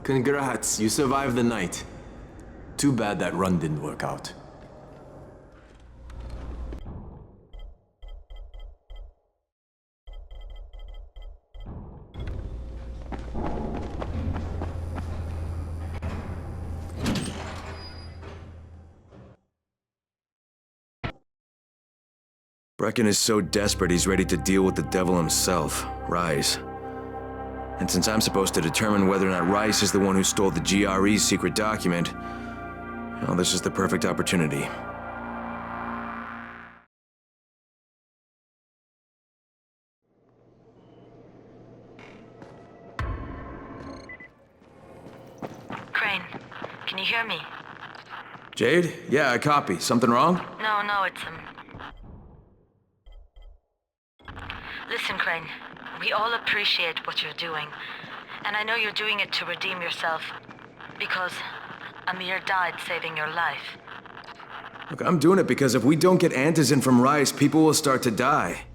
Congrats, you survived the night. Too bad that run didn't work out. Brecken is so desperate he's ready to deal with the devil himself, Rais. And since I'm supposed to determine whether or not Rais is the one who stole the GRE's secret document, well, this is the perfect opportunity. Crane, can you hear me? Jade? Yeah, I copy. Something wrong? No, it's Listen, Crane, we all appreciate what you're doing. And I know you're doing it to redeem yourself. Because Amir died saving your life. Look, I'm doing it because if we don't get antizin from Rais, people will start to die.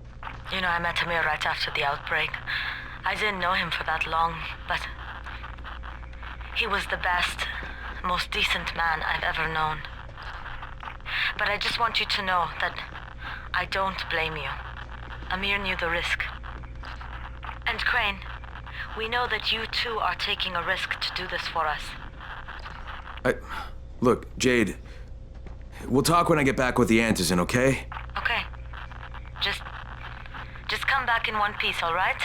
You know, I met Amir right after the outbreak. I didn't know him for that long, but he was the best, most decent man I've ever known. But I just want you to know that I don't blame you. Amir knew the risk. And Crane, we know that you too are taking a risk to do this for us. Look, Jade, we'll talk when I get back with the antizin, okay? Okay. Just come back in one piece, all right?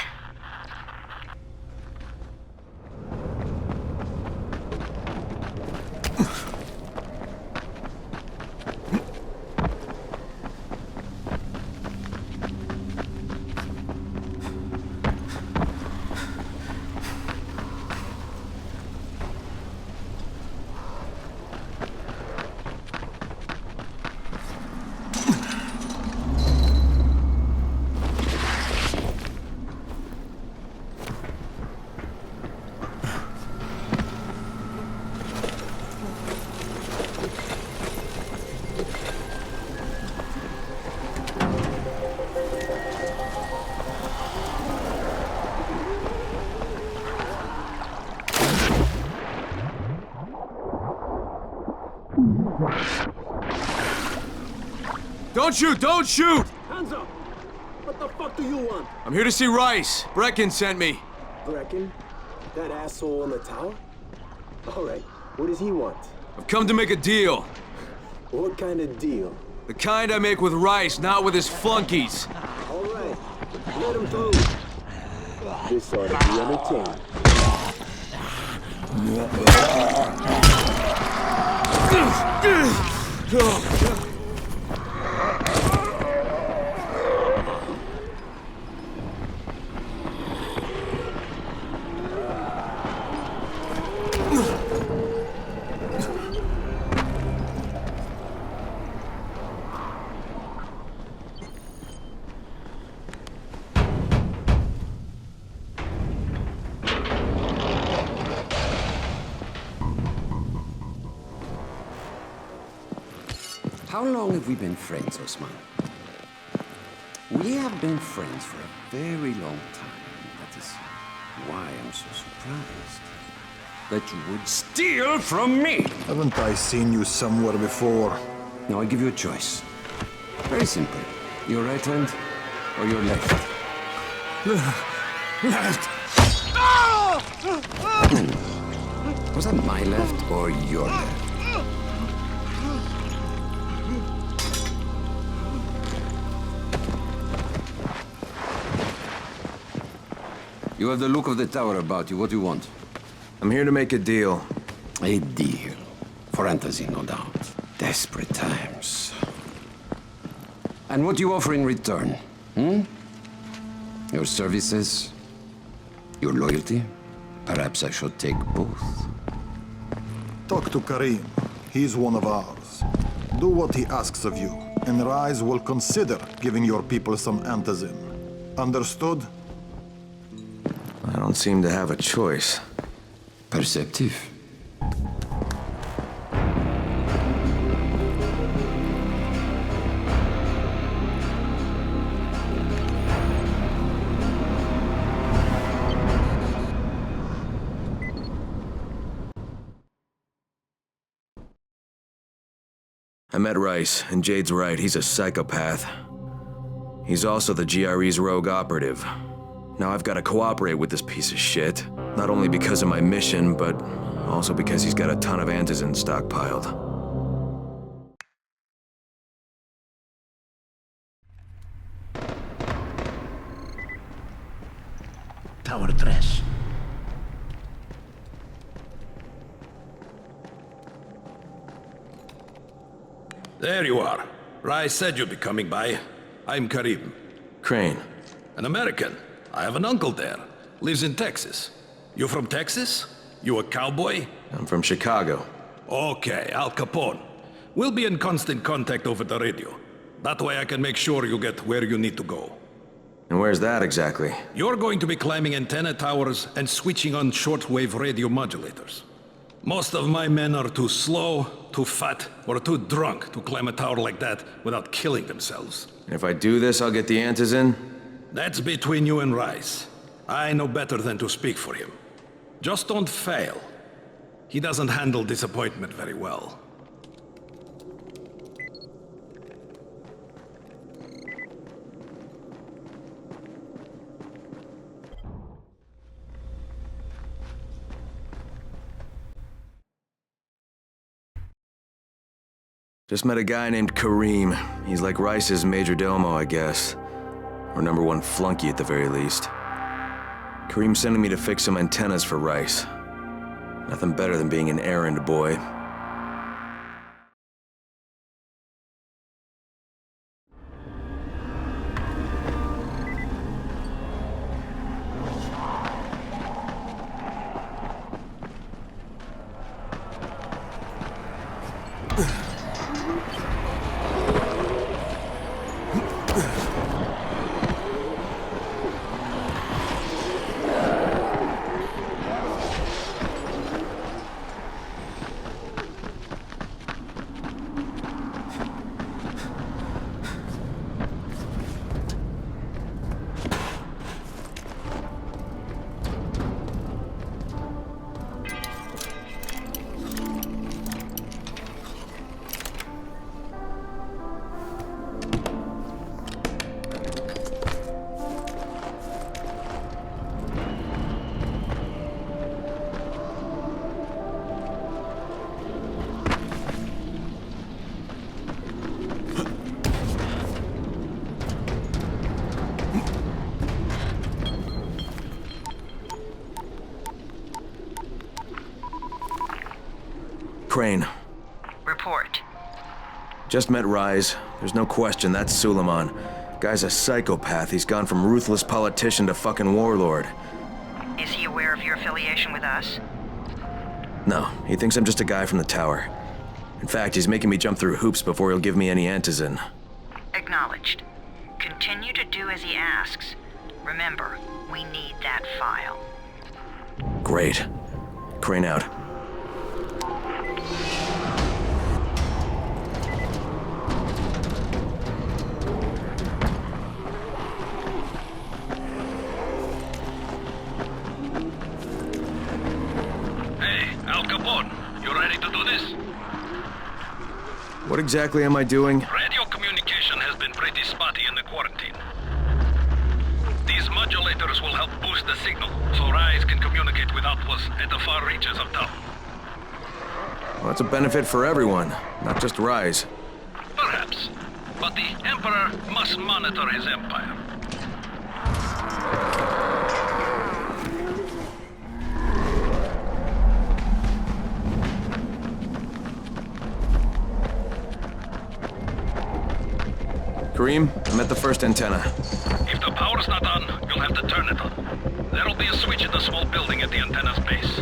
Don't shoot! Don't shoot! Hands up! What the fuck do you want? I'm here to see Rais. Brecken sent me. Brecken? That asshole in the tower? Alright, what does he want? I've come to make a deal. What kind of deal? The kind I make with Rais, not with his flunkies. Alright, let him through. This ought to be entertaining. How long have we been friends, Osman? We have been friends for a very long time. That is why I'm so surprised that you would steal from me. Haven't I seen you somewhere before? Now I give you a choice. Very simple. Your right hand or your left? Left! Was that my left or your left? You have the look of the tower about you. What do you want? I'm here to make a deal. A deal. For antizin, no doubt. Desperate times. And what do you offer in return? Your services? Your loyalty? Perhaps I should take both. Talk to Karim. He's one of ours. Do what he asks of you, and Rais will consider giving your people some antizin. Understood? I don't seem to have a choice. Perceptive. I met Rais, and Jade's right, he's a psychopath. He's also the GRE's rogue operative. Now I've got to cooperate with this piece of shit, not only because of my mission, but also because he's got a ton of antizin stockpiled. Tower 3. There you are. Rais said you'd be coming by. I'm Karim. Crane. An American. I have an uncle there. Lives in Texas. You from Texas? You a cowboy? I'm from Chicago. Okay, Al Capone. We'll be in constant contact over the radio. That way I can make sure you get where you need to go. And where's that exactly? You're going to be climbing antenna towers and switching on shortwave radio modulators. Most of my men are too slow, too fat, or too drunk to climb a tower like that without killing themselves. If I do this, I'll get the antizin? That's between you and Rais. I know better than to speak for him. Just don't fail. He doesn't handle disappointment very well. Just met a guy named Karim. He's like Rice's major domo, I guess. Or #1 flunky at the very least. Karim's sending me to fix some antennas for Rais. Nothing better than being an errand boy. Crane. Report. Just met Rais. There's no question, that's Suleiman. Guy's a psychopath. He's gone from ruthless politician to fucking warlord. Is he aware of your affiliation with us? No, he thinks I'm just a guy from the tower. In fact, he's making me jump through hoops before he'll give me any antizin. Acknowledged. Continue to do as he asks. Remember, we need that file. Great. Crane out. Al Capone, you ready to do this? What exactly am I doing? Radio communication has been pretty spotty in the quarantine. These modulators will help boost the signal, so Rais can communicate with outposts at the far reaches of town. Well, that's a benefit for everyone, not just Rais. Perhaps, but the Emperor must monitor his empire. Karim, I'm at the first antenna. If the power's not on, you'll have to turn it on. There'll be a switch in the small building at the antenna's base.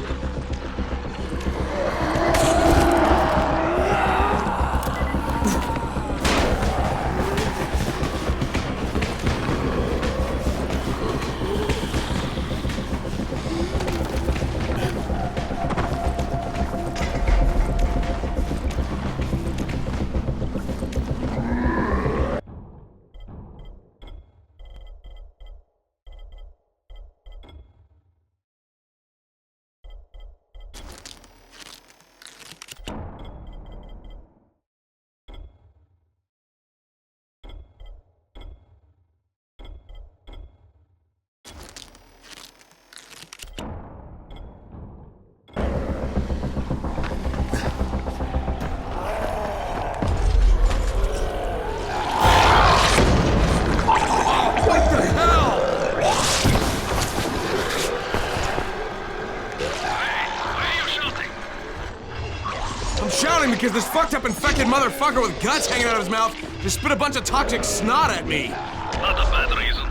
yelling because this fucked up infected motherfucker with guts hanging out of his mouth just spit a bunch of toxic snot at me. Not a bad reason.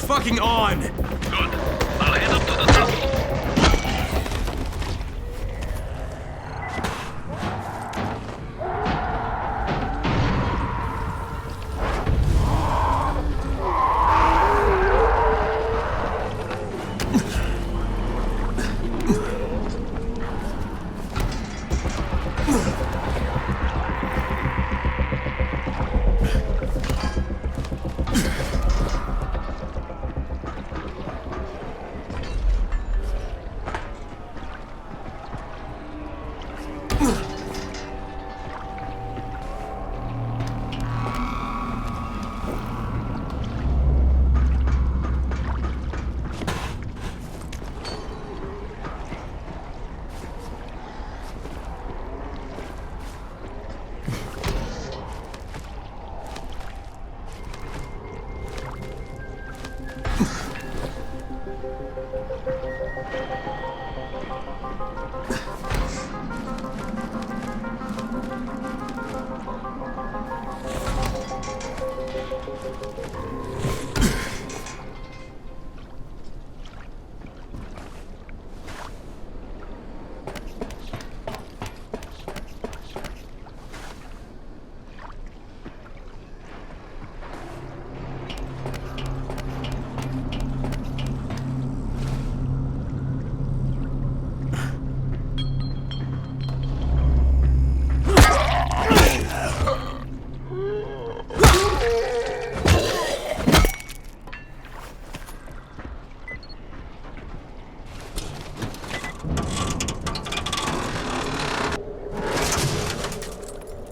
Fucking on! Good. I'll head up to the top.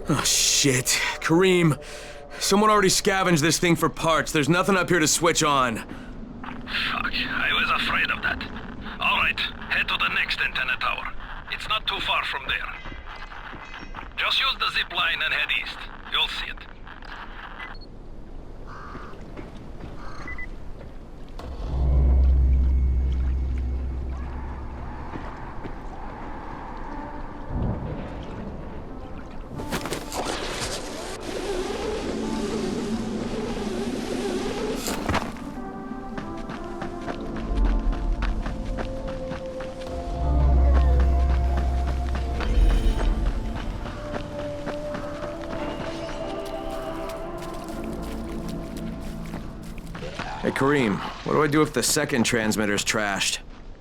Oh, shit. Kareem, someone already scavenged this thing for parts. There's nothing up here to switch on. Fuck, I was afraid of that. All right, head to the next antenna tower. It's not too far from there. Just use the zip line and head east. You'll see it. Hey, Kareem, what do I do if the second transmitter's trashed?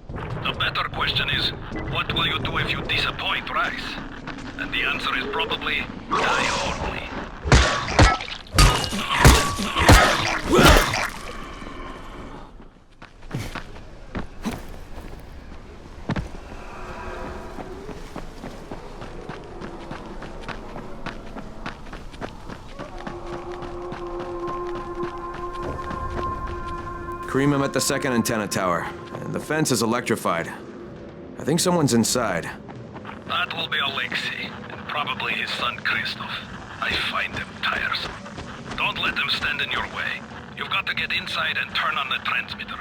The better question is, what will you do if you disappoint Rais? And the answer is probably, die horribly. Kareem, I'm at the second antenna tower, and the fence is electrified. I think someone's inside. That will be Alexei, and probably his son Christoph. I find them tiresome. Don't let them stand in your way. You've got to get inside and turn on the transmitter.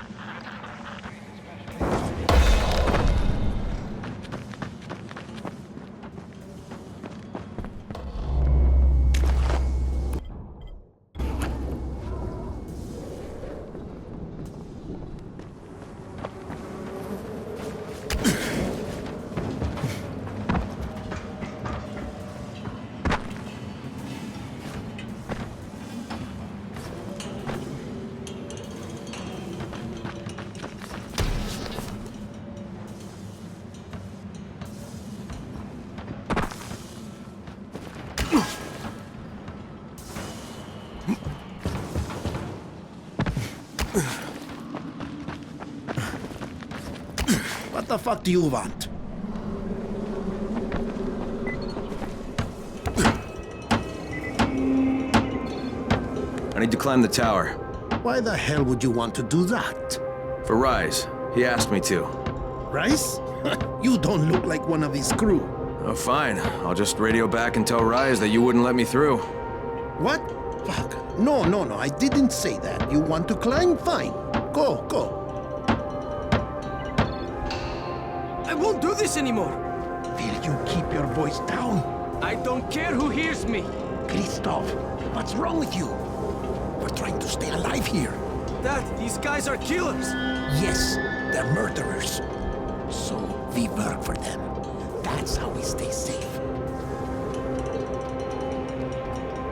What the fuck do you want? I need to climb the tower. Why the hell would you want to do that? For Rais. He asked me to. Rais? You don't look like one of his crew. Oh, fine. I'll just radio back and tell Rais that you wouldn't let me through. What? Fuck. No, I didn't say that. You want to climb? Fine. Go. I won't do this anymore. Will you keep your voice down? I don't care who hears me. Christoph, what's wrong with you? We're trying to stay alive here. Dad, these guys are killers. Yes, they're murderers. So we work for them. That's how we stay safe.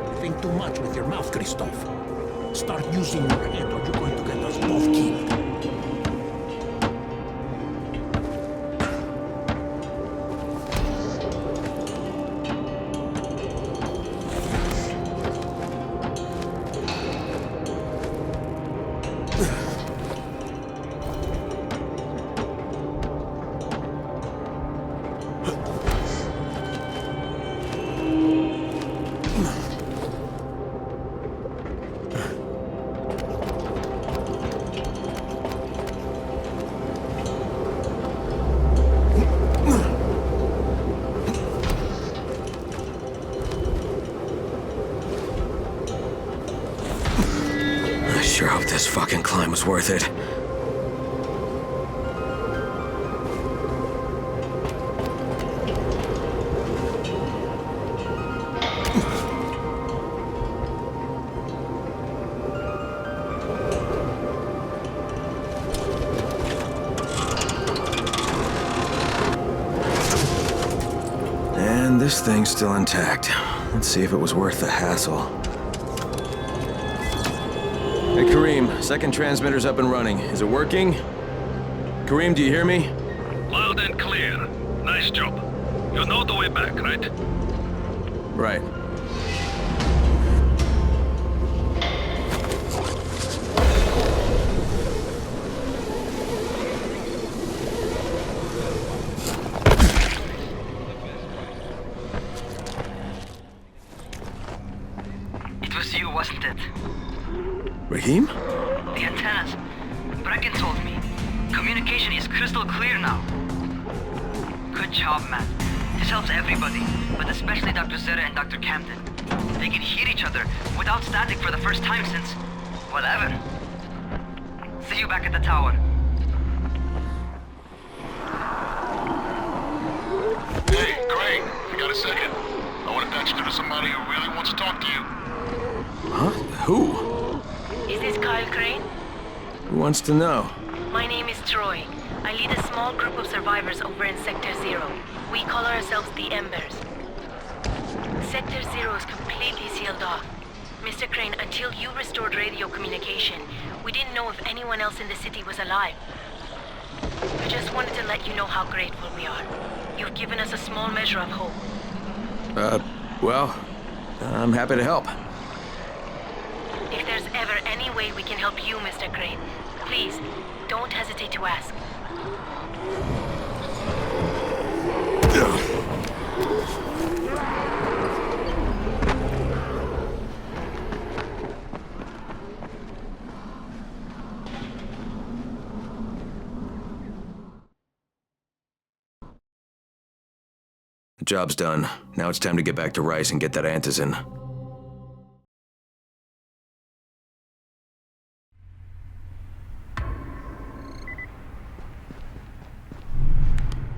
You think too much with your mouth, Christoph. Start using your head or you're going to get us both killed. I sure hope this fucking climb was worth it. And this thing's still intact. Let's see if it was worth the hassle. Hey, Kareem, second transmitter's up and running. Is it working? Kareem, do you hear me? Loud and clear. Nice job. You know the way back, right? Right. It was you, wasn't it? Raheem? The antennas. Brecken told me. Communication is crystal clear now. Good job, man. This helps everybody, but especially Dr. Zeta and Dr. Camden. They can hear each other without static for the first time since, well, ever. See you back at the tower. Hey, Crane, you got a second? I want to patch you to somebody who really wants to talk to you. Huh? Who? Is this Kyle Crane? Who wants to know? My name is Troy. I lead a small group of survivors over in Sector Zero. We call ourselves the Embers. Sector Zero is completely sealed off. Mr. Crane, until you restored radio communication, we didn't know if anyone else in the city was alive. We just wanted to let you know how grateful we are. You've given us a small measure of hope. Well, I'm happy to help. If there's ever any way we can help you, Mr. Crane, please, don't hesitate to ask. The job's done. Now it's time to get back to Rais and get that antizin.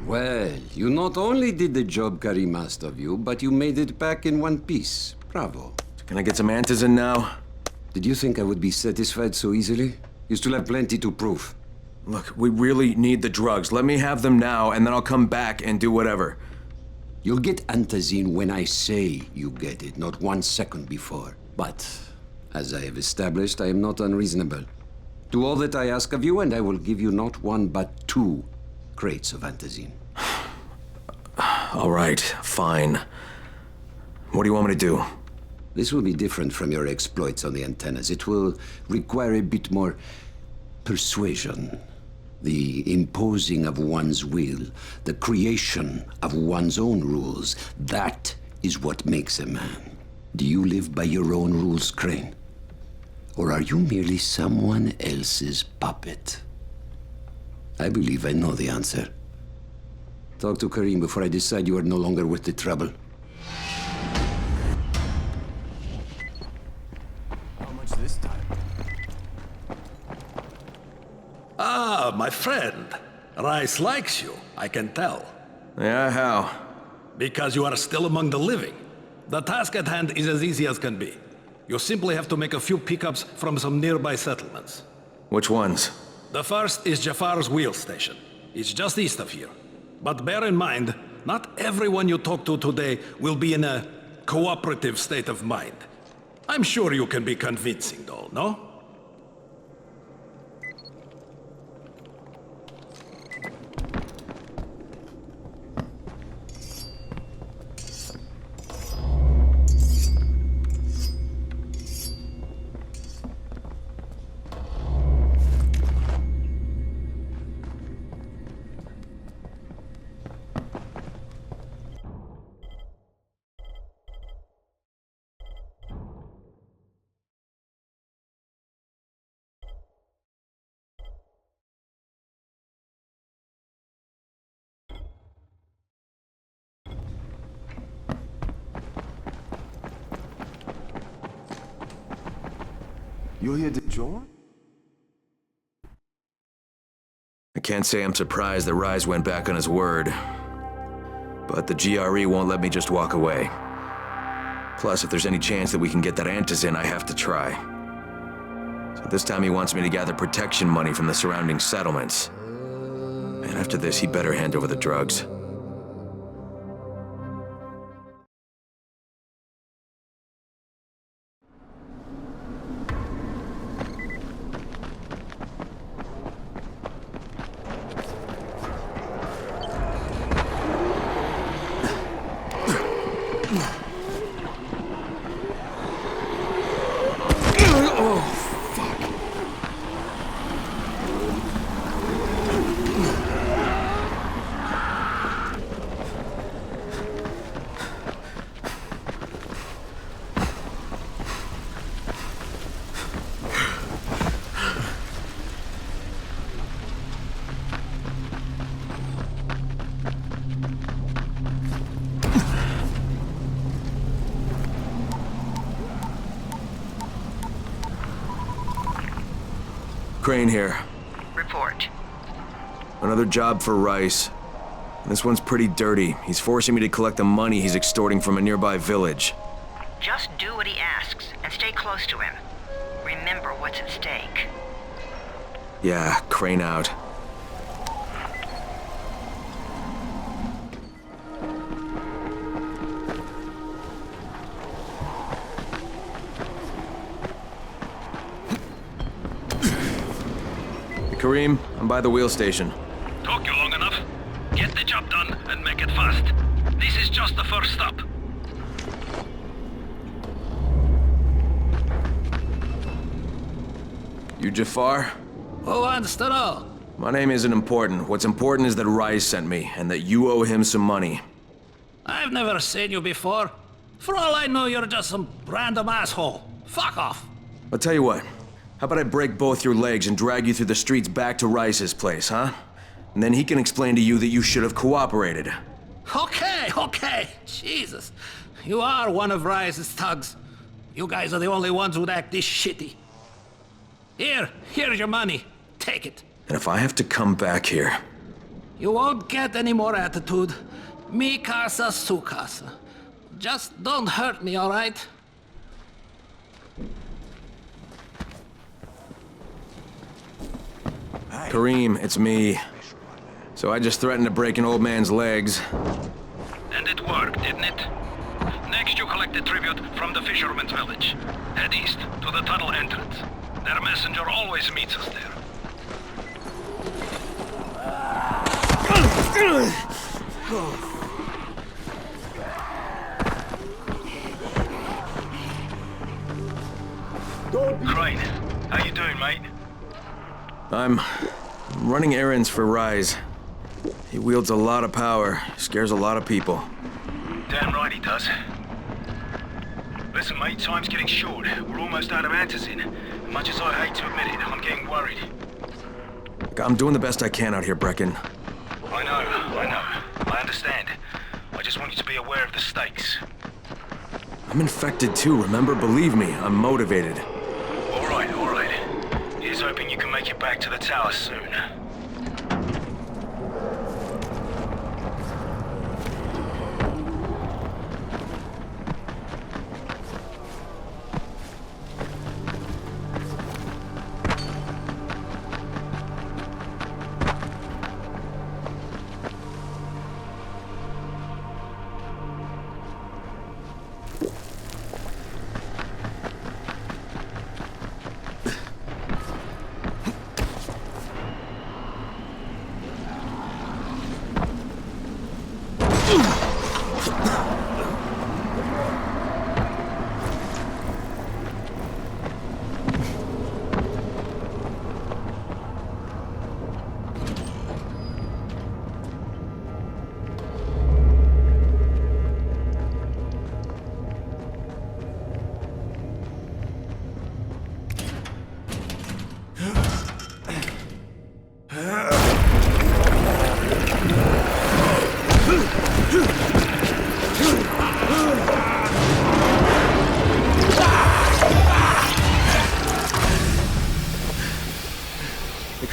Well, you not only did the job Karim asked of you, but you made it back in one piece. Bravo. Can I get some antizin now? Did you think I would be satisfied so easily? You still have plenty to prove. Look, we really need the drugs. Let me have them now, and then I'll come back and do whatever. You'll get antizin when I say you get it, not 1 second before. But, as I have established, I am not unreasonable. Do all that I ask of you, and I will give you not 1, but 2 crates of antizin. All right, fine. What do you want me to do? This will be different from your exploits on the antennas. It will require a bit more persuasion. The imposing of one's will, the creation of one's own rules. That is what makes a man. Do you live by your own rules, Crane? Or are you merely someone else's puppet? I believe I know the answer. Talk to Karim before I decide you are no longer worth the trouble. How much this time? Ah, my friend. Rais likes you, I can tell. Yeah, how? Because you are still among the living. The task at hand is as easy as can be. You simply have to make a few pickups from some nearby settlements. Which ones? The first is Jafar's wheel station. It's just east of here. But bear in mind, not everyone you talk to today will be in a cooperative state of mind. I'm sure you can be convincing though, no? You're here to join? I can't say I'm surprised that Rais went back on his word. But the GRE won't let me just walk away. Plus, if there's any chance that we can get that antizin, I have to try. So this time he wants me to gather protection money from the surrounding settlements. And after this, he better hand over the drugs. Crane here. Report. Another job for Rais. This one's pretty dirty. He's forcing me to collect the money he's extorting from a nearby village. Just do what he asks, and stay close to him. Remember what's at stake. Yeah, Crane out. Karim, I'm by the wheel station. Took you long enough. Get the job done and make it fast. This is just the first stop. You Jafar? Who wants to know? My name isn't important. What's important is that Rais sent me, and that you owe him some money. I've never seen you before. For all I know, you're just some random asshole. Fuck off. I'll tell you what. How about I break both your legs and drag you through the streets back to Rais's place, huh? And then he can explain to you that you should have cooperated. Okay, Okay. Jesus. You are one of Rais's thugs. You guys are the only ones who'd act this shitty. Here's your money. Take it. And if I have to come back here... You won't get any more attitude. Mi casa, su casa. Just don't hurt me, all right? Kareem, it's me. So I just threatened to break an old man's legs. And it worked, didn't it? Next you collect the tribute from the fisherman's village. Head east to the tunnel entrance. Their messenger always meets us there. Crane, how you doing, mate? I'm running errands for Rais. He wields a lot of power, scares a lot of people. Damn right he does. Listen, mate, time's getting short. We're almost out of antizin. Much as I hate to admit it, I'm getting worried. I'm doing the best I can out here, Brecken. I know. I understand. I just want you to be aware of the stakes. I'm infected too, remember? Believe me, I'm motivated. All right. Here's hoping you can make it back to the tower soon.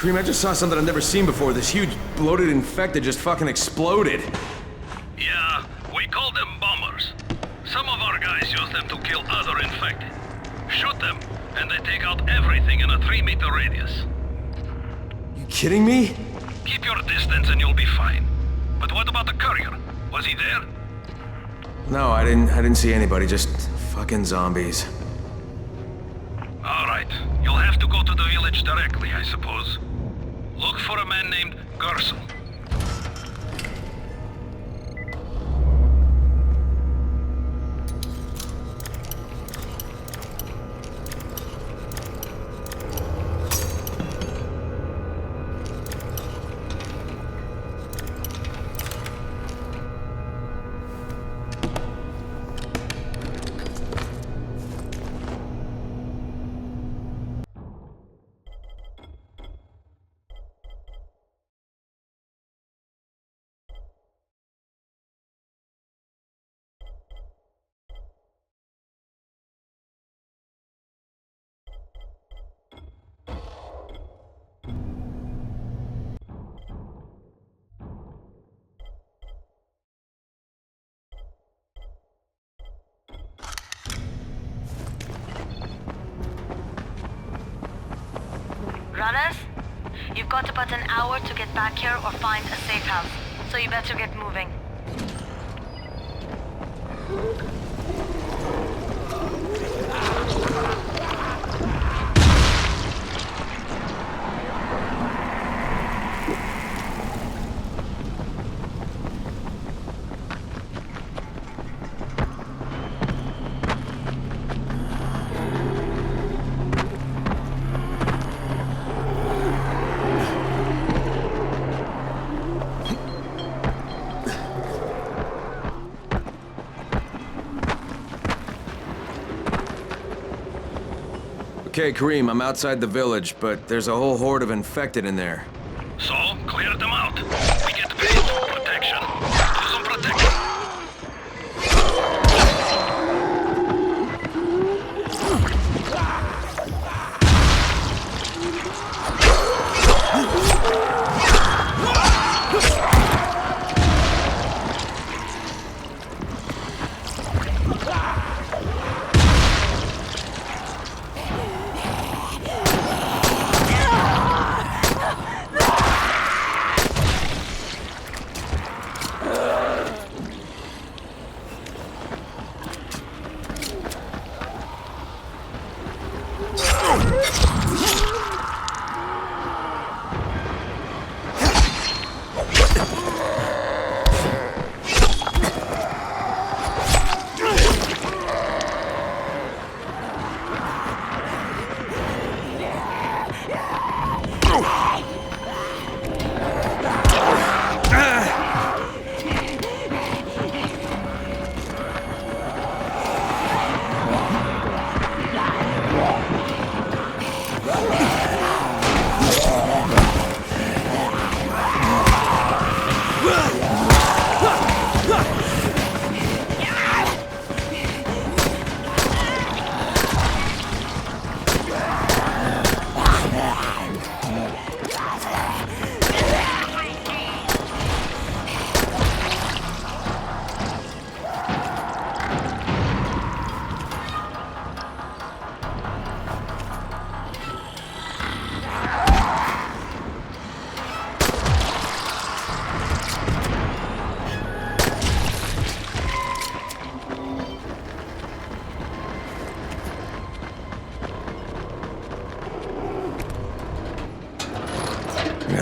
Kareem, I just saw something I've never seen before. This huge, bloated infected just fucking exploded. Yeah, we call them bombers. Some of our guys use them to kill other infected. Shoot them, and they take out everything in a 3-meter radius. You kidding me? Keep your distance and you'll be fine. But what about the courier? Was he there? No, I didn't see anybody, just fucking zombies. All right, you'll have to go to the village directly, I suppose. Look for a man named Gersel. Runners, you've got about an hour to get back here or find a safe house, so you better get moving. Okay, Kareem, I'm outside the village, but there's a whole horde of infected in there. So, clear them out. We get paid for protection. Do some protection.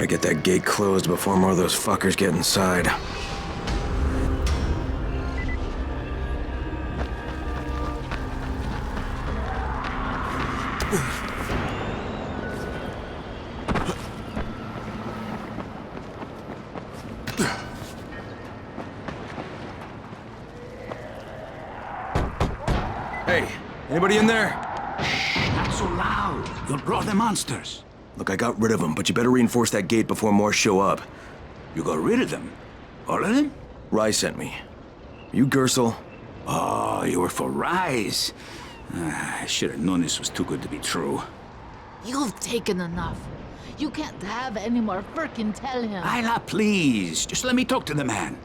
get that gate closed before more of those fuckers get inside. Hey, anybody in there? Not so loud. You'll draw the monsters. Look, I got rid of them, but you better reinforce that gate before more show up. You got rid of them? All of them? Rais sent me. You Gersel? Oh, you were for Rais. I should have known this was too good to be true. You've taken enough. You can't have any more. Firkin, tell him. Isla, please. Just let me talk to the man.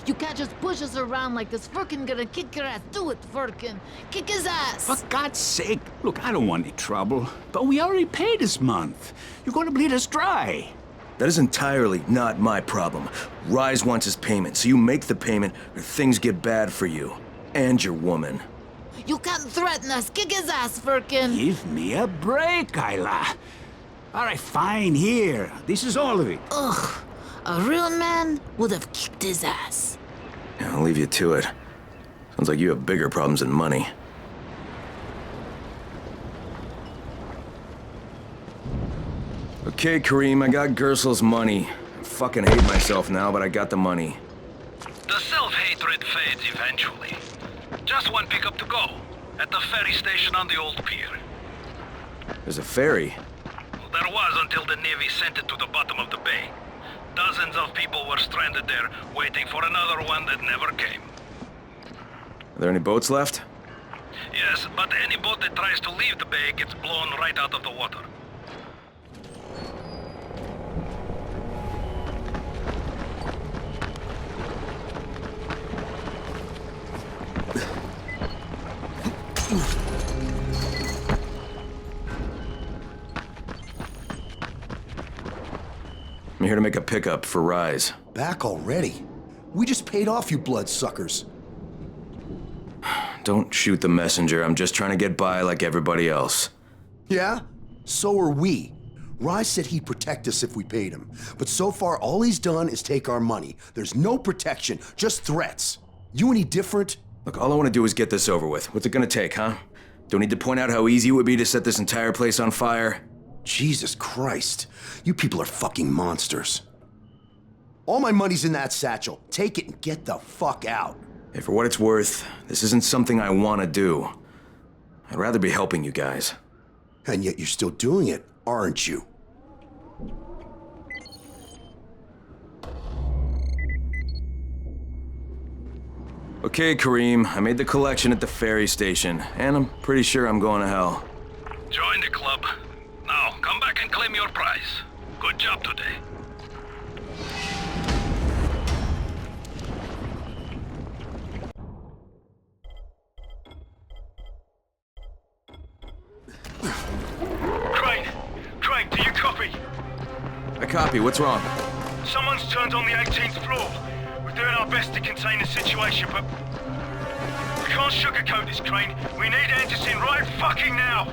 You can't just push us around like this. Firkin gonna kick your ass. Do it, Firkin. Kick his ass. For God's sake. Look, I don't want any trouble. But we already paid this month. You're gonna bleed us dry. That is entirely not my problem. Rais wants his payment, so you make the payment or things get bad for you. And your woman. You can't threaten us. Kick his ass, Firkin. Give me a break, Isla. All right, fine, here. This is all of it. Ugh. A real man would have kicked his ass. Yeah, I'll leave you to it. Sounds like you have bigger problems than money. Okay, Kareem, I got Gersel's money. I fucking hate myself now, but I got the money. The self-hatred fades eventually. Just one pickup to go. At the ferry station on the old pier. There's a ferry. There was until the Navy sent it to the bottom of the bay. Dozens of people were stranded there, waiting for another one that never came. Are there any boats left? Yes, but any boat that tries to leave the bay gets blown right out of the water. I'm here to make a pickup for Rais. Back already? We just paid off, you bloodsuckers. Don't shoot the messenger. I'm just trying to get by like everybody else. Yeah? So are we. Rais said he'd protect us if we paid him. But so far, all he's done is take our money. There's no protection, just threats. You any different? Look, all I want to do is get this over with. What's it gonna take, huh? Don't need to point out how easy it would be to set this entire place on fire? Jesus Christ. You people are fucking monsters. All my money's in that satchel. Take it and get the fuck out. Hey, for what it's worth, this isn't something I want to do. I'd rather be helping you guys. And yet you're still doing it, aren't you? Okay, Kareem, I made the collection at the ferry station, and I'm pretty sure I'm going to hell. Join the club. Now, come back and claim your prize. Good job today. Crane, do you copy? I copy. What's wrong? Someone's turned on the 18th floor. We're doing our best to contain the situation, but we can't sugarcoat this, Crane. We need answers in right fucking now.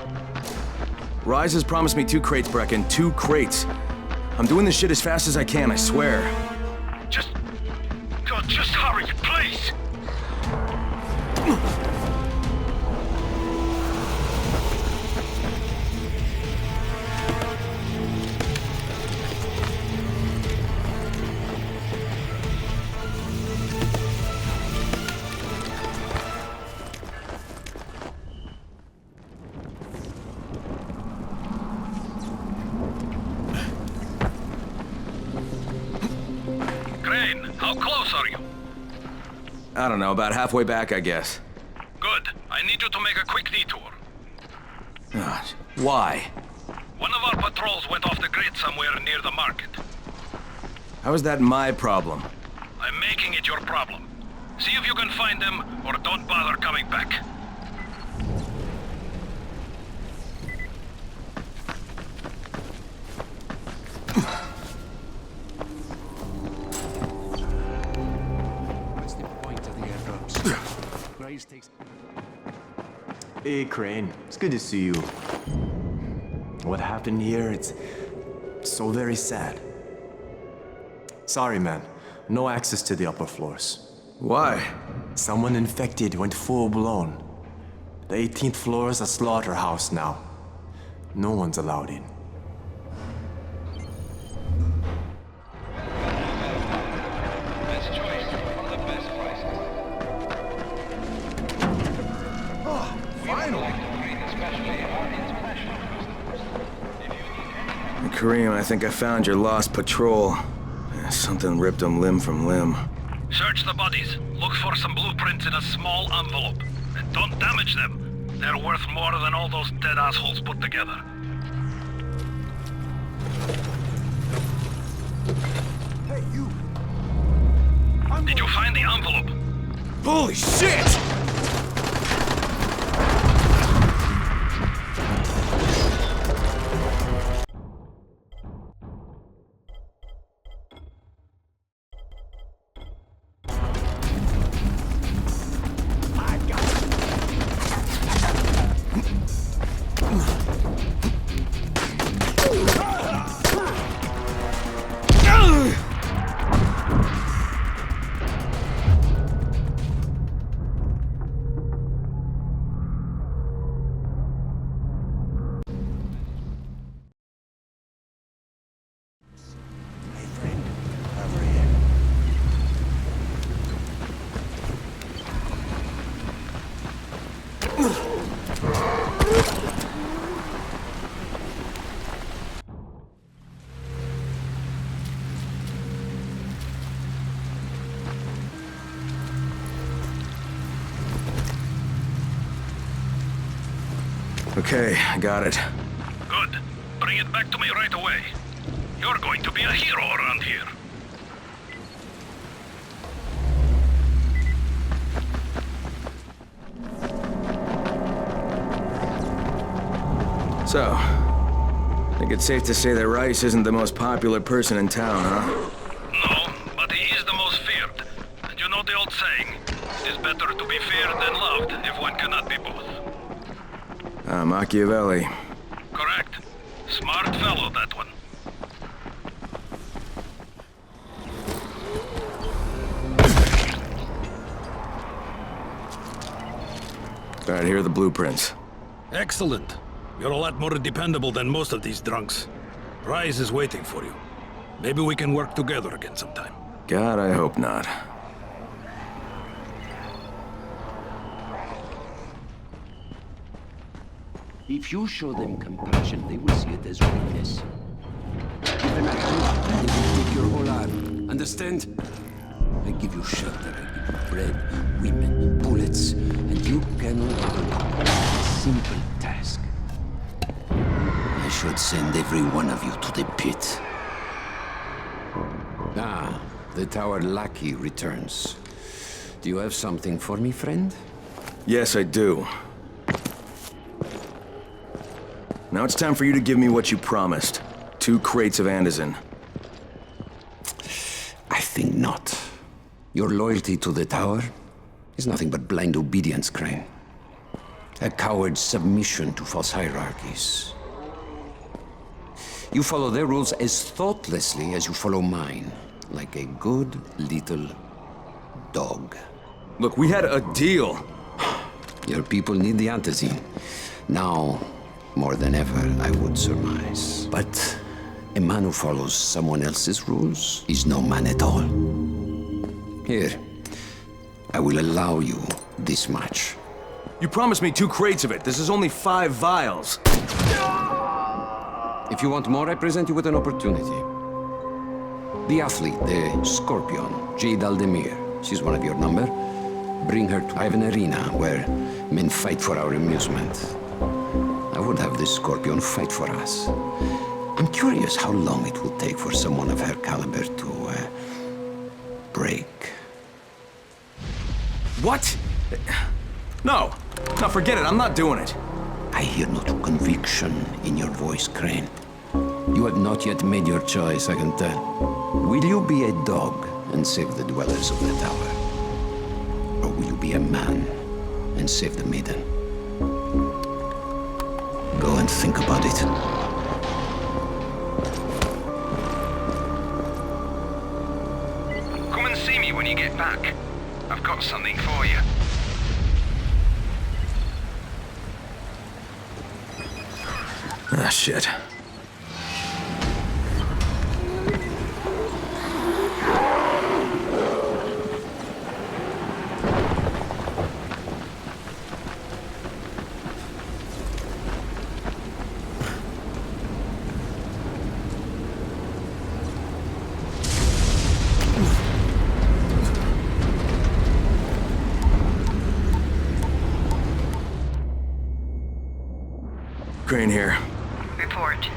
Rais has promised me 2 crates, Brecken. 2 crates. I'm doing this shit as fast as I can, I swear. Just hurry, please. How close are you? I don't know, about halfway back, I guess. Good. I need you to make a quick detour. Why? One of our patrols went off the grid somewhere near the market. How is that my problem? I'm making it your problem. See if you can find them, or don't bother coming back. Hey, Crane. It's good to see you. What happened here, it's so very sad. Sorry, man. No access to the upper floors. Why? Someone infected went full-blown. The 18th floor is a slaughterhouse now. No one's allowed in. Kareem, I think I found your lost patrol. Something ripped them limb from limb. Search the bodies. Look for some blueprints in a small envelope. And don't damage them. They're worth more than all those dead assholes put together. Hey, you! Did you find the envelope? Holy shit! Okay, I got it. Good. Bring it back to me right away. You're going to be a hero around here. So, I think it's safe to say that Rais isn't the most popular person in town, huh? No, but he is the most feared. And you know the old saying, it is better to be feared than loved if one cannot be both. Machiavelli. Correct. Smart fellow, that one. All right, here are the blueprints. Excellent. You're a lot more dependable than most of these drunks. Rais is waiting for you. Maybe we can work together again sometime. God, I hope not. If you show them compassion, they will see it as weakness. Give them a hand, and they will take your whole arm. Understand? I give you shelter, I give you bread, women, bullets, and you cannot do a simple task. I should send every one of you to the pit. Ah, the tower lackey returns. Do you have something for me, friend? Yes, I do. Now it's time for you to give me what you promised. 2 crates of Anderson. I think not. Your loyalty to the tower is nothing but blind obedience, Crane. A coward's submission to false hierarchies. You follow their rules as thoughtlessly as you follow mine, like a good little dog. Look, we had a deal. Your people need the antizin. Now, more than ever, I would surmise. But a man who follows someone else's rules is no man at all. Here, I will allow you this much. You promised me 2 crates of it. This is only 5 vials. If you want more, I present you with an opportunity. The athlete, the Scorpion, Jade Aldemir. She's one of your number. Bring her to I have an arena where men fight for our amusement. I would have this Scorpion fight for us. I'm curious how long it will take for someone of her caliber to, break. What? No. No, forget it. I'm not doing it. I hear no conviction in your voice, Crane. You have not yet made your choice, I can tell. Will you be a dog and save the dwellers of the tower? Or will you be a man and save the maiden? Go and think about it. when you get back. I've got something for you. Ah, shit. Crane here. Report.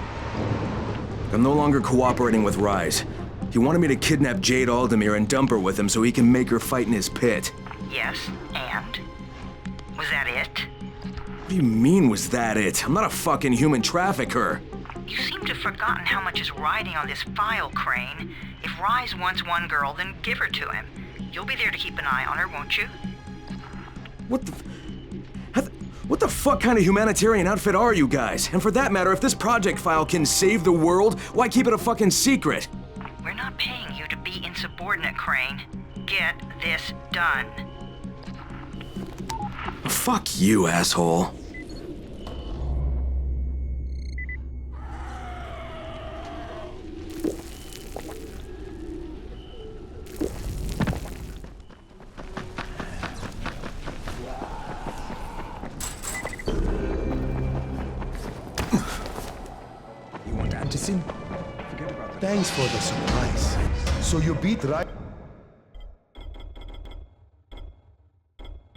I'm no longer cooperating with Rais. He wanted me to kidnap Jade Aldemir and dump her with him so he can make her fight in his pit. Yes, and? Was that it? What do you mean, was that it? I'm not a fucking human trafficker. You seem to have forgotten how much is riding on this file, Crane. If Rais wants one girl, then give her to him. You'll be there to keep an eye on her, won't you? What the fuck kind of humanitarian outfit are you guys? And for that matter, if this project file can save the world, why keep it a fucking secret? We're not paying you to be insubordinate, Crane. Get this done. Fuck you, asshole. Thanks for the surprise. So you beat Rais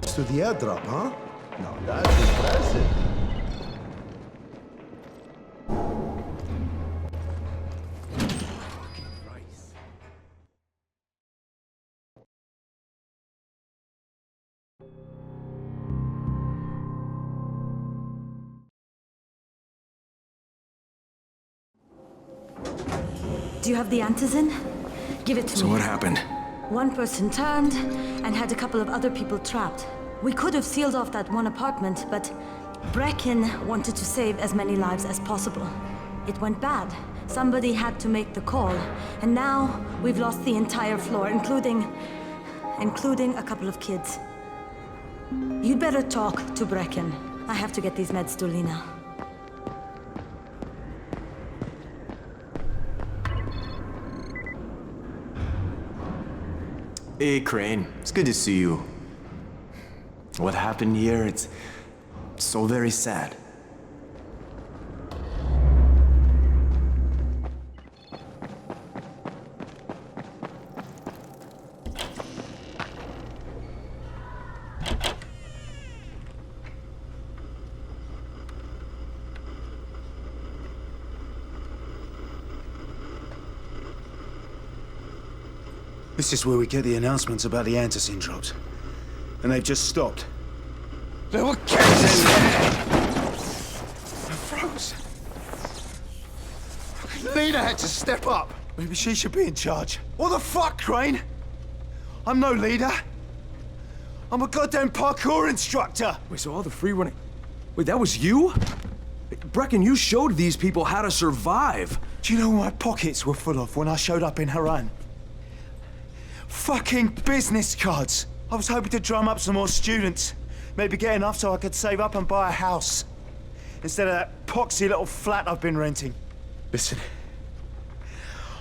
to the airdrop, huh? Now that's impressive. Do you have the antizin? Give it to me. So what happened? One person turned and had a couple of other people trapped. We could have sealed off that one apartment, but Brecken wanted to save as many lives as possible. It went bad. Somebody had to make the call, and now we've lost the entire floor, including a couple of kids. You'd better talk to Brecken. I have to get these meds to Lena. Hey, Crane. It's good to see you. What happened here, it's so very sad. This is where we get the announcements about the antizin drops. And they've just stopped. There were kids in there! I froze. Lena had to step up. Maybe she should be in charge. What the fuck, Crane? I'm no leader. I'm a goddamn parkour instructor. Wait, so all the free running... Wait, that was you? Brecken, you showed these people how to survive. Do you know what my pockets were full of when I showed up in Haran? Fucking business cards. I was hoping to drum up some more students. Maybe get enough so I could save up and buy a house. Instead of that poxy little flat I've been renting. Listen,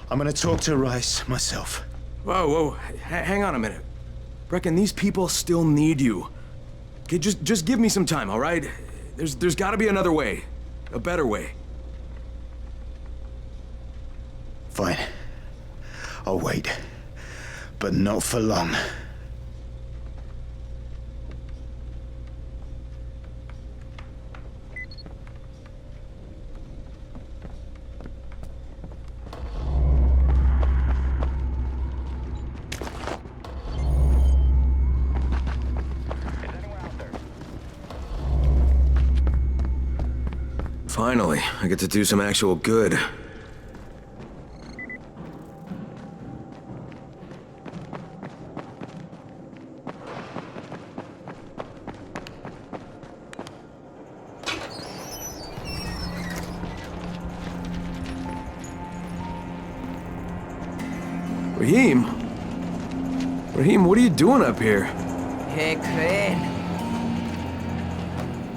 I'm gonna talk to Rais myself. Whoa, hang on a minute. Brecken, these people still need you. Okay, just give me some time, all right? There's gotta be another way. A better way. Fine. I'll wait. But not for long. Finally, I get to do some actual good. Raheem? Raheem, what are you doing up here? Hey, Crane.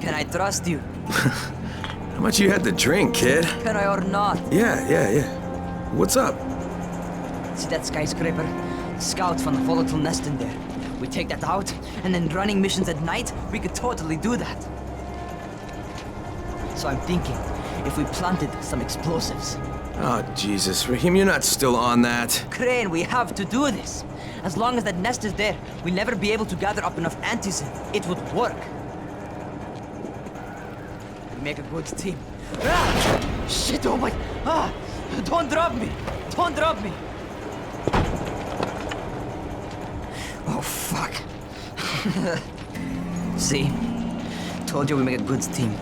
Can I trust you? How much you had to drink, kid? Can I or not? Yeah. What's up? See that skyscraper? Scouts from the volatile nest in there. We take that out, and then running missions at night, we could totally do that. So I'm thinking, if we planted some explosives. Oh, Jesus. Raheem, you're not still on that. Crane, we have to do this. As long as that nest is there, we'll never be able to gather up enough antizin. It would work. We make a good team. Ah! Shit, oh my... Ah! Don't drop me! Don't drop me! Oh, fuck. See? Told you we make a good team.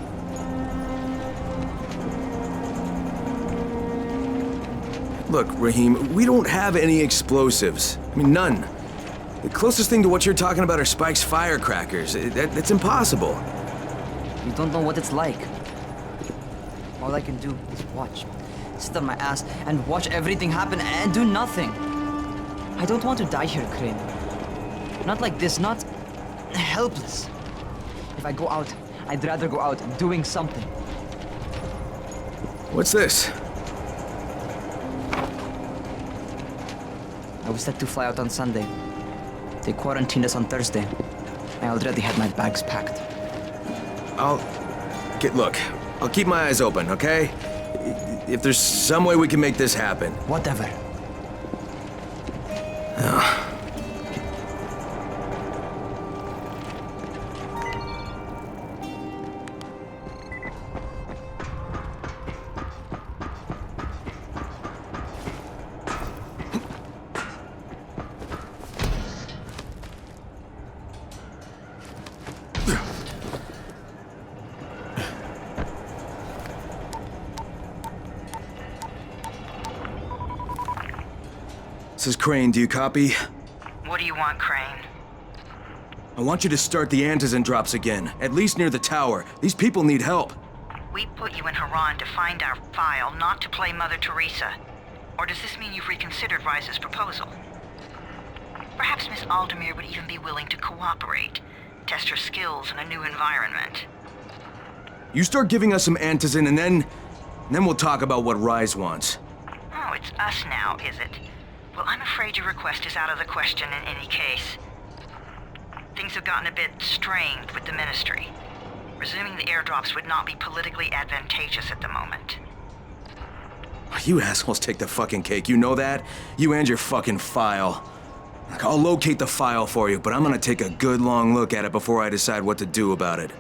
Look, Raheem, we don't have any explosives. I mean, none. The closest thing to what you're talking about are Spike's firecrackers. That's impossible. You don't know what it's like. All I can do is watch. Sit on my ass and watch everything happen and do nothing. I don't want to die here, Crane. Not like this, not helpless. If I go out, I'd rather go out doing something. What's this? I was set to fly out on Sunday. They quarantined us on Thursday. I already had my bags packed. Look, I'll keep my eyes open, okay? If there's some way we can make this happen. Whatever. This is Crane, do you copy? What do you want, Crane? I want you to start the antizin drops again, at least near the tower. These people need help. We put you in Haran to find our file, not to play Mother Teresa. Or does this mean you've reconsidered Rice's proposal? Perhaps Miss Aldemir would even be willing to cooperate, test her skills in a new environment. You start giving us some antizin and then we'll talk about what Rais wants. Oh, it's us now, is it? Well, I'm afraid your request is out of the question in any case. Things have gotten a bit strained with the Ministry. Resuming the airdrops would not be politically advantageous at the moment. You assholes take the fucking cake, you know that? You and your fucking file. I'll locate the file for you, but I'm gonna take a good long look at it before I decide what to do about it.